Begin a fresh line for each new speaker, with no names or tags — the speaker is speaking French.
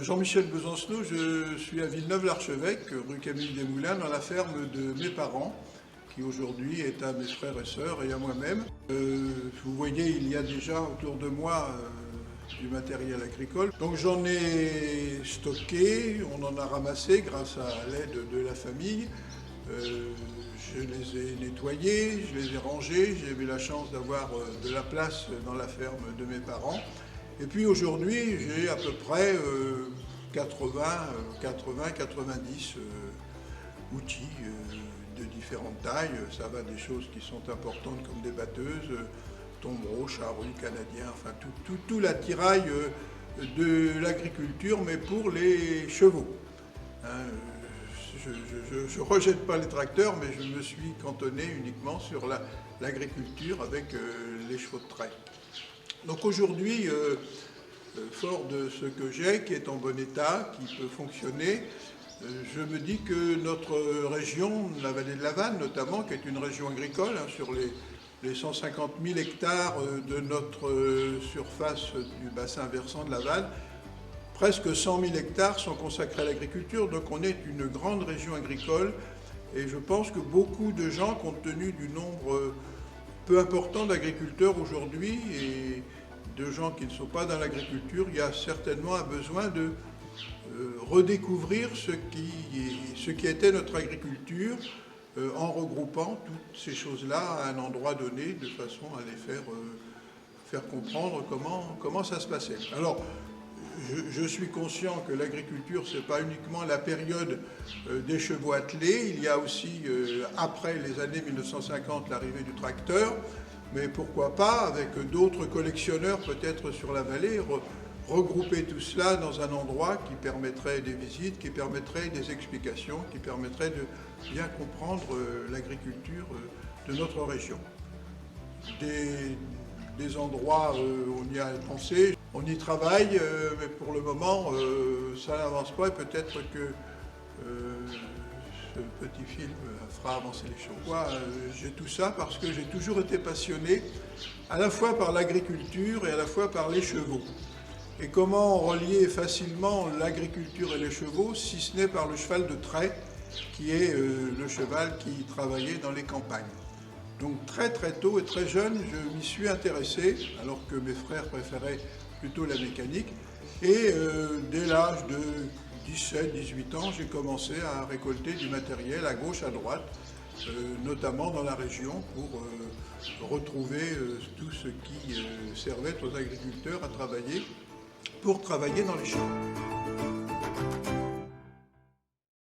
Jean-Michel Besancenot, je suis à Villeneuve-l'Archevêque, rue Camille Desmoulins, dans la ferme de mes parents, qui aujourd'hui est à mes frères et sœurs et à moi-même. Vous voyez, il y a déjà autour de moi du matériel agricole. Donc j'en ai stocké, on en a ramassé grâce à l'aide de la famille. Je les ai nettoyés, je les ai rangés, j'ai eu la chance d'avoir de la place dans la ferme de mes parents. Et puis aujourd'hui, j'ai à peu près 90 outils de différentes tailles. Ça va des choses qui sont importantes comme des batteuses, tombereaux, charrues, canadiens, enfin tout l'attirail de l'agriculture, mais pour les chevaux. Je ne rejette pas les tracteurs, mais je me suis cantonné uniquement sur l'agriculture avec les chevaux de trait. Donc aujourd'hui, fort de ce que j'ai, qui est en bon état, qui peut fonctionner, je me dis que notre région, la vallée de la Vanne notamment, qui est une région agricole, sur les 150 000 hectares de notre surface du bassin versant de la Vanne, presque 100 000 hectares sont consacrés à l'agriculture, donc on est une grande région agricole et je pense que beaucoup de gens, compte tenu du nombre peu important d'agriculteurs aujourd'hui et de gens qui ne sont pas dans l'agriculture, il y a certainement un besoin de redécouvrir ce qui était notre agriculture en regroupant toutes ces choses-là à un endroit donné de façon à les faire comprendre comment ça se passait. Alors, je suis conscient que l'agriculture, ce n'est pas uniquement la période des chevaux attelés, il y a aussi, après les années 1950, l'arrivée du tracteur, mais pourquoi pas, avec d'autres collectionneurs peut-être sur la vallée, regrouper tout cela dans un endroit qui permettrait des visites, qui permettrait des explications, qui permettrait de bien comprendre l'agriculture de notre région. Des endroits où on y a pensé, on y travaille, mais pour le moment, ça n'avance pas et peut-être que ce petit film fera avancer les choses. Moi, j'ai tout ça parce que j'ai toujours été passionné à la fois par l'agriculture et à la fois par les chevaux. Et comment relier facilement l'agriculture et les chevaux, si ce n'est par le cheval de trait, qui est le cheval qui travaillait dans les campagnes. Donc très tôt et très jeune, je m'y suis intéressé, alors que mes frères préféraient plutôt la mécanique. Et dès l'âge de 17-18 ans, j'ai commencé à récolter du matériel à gauche, à droite, notamment dans la région, pour retrouver tout ce qui servait aux agriculteurs pour travailler dans les champs.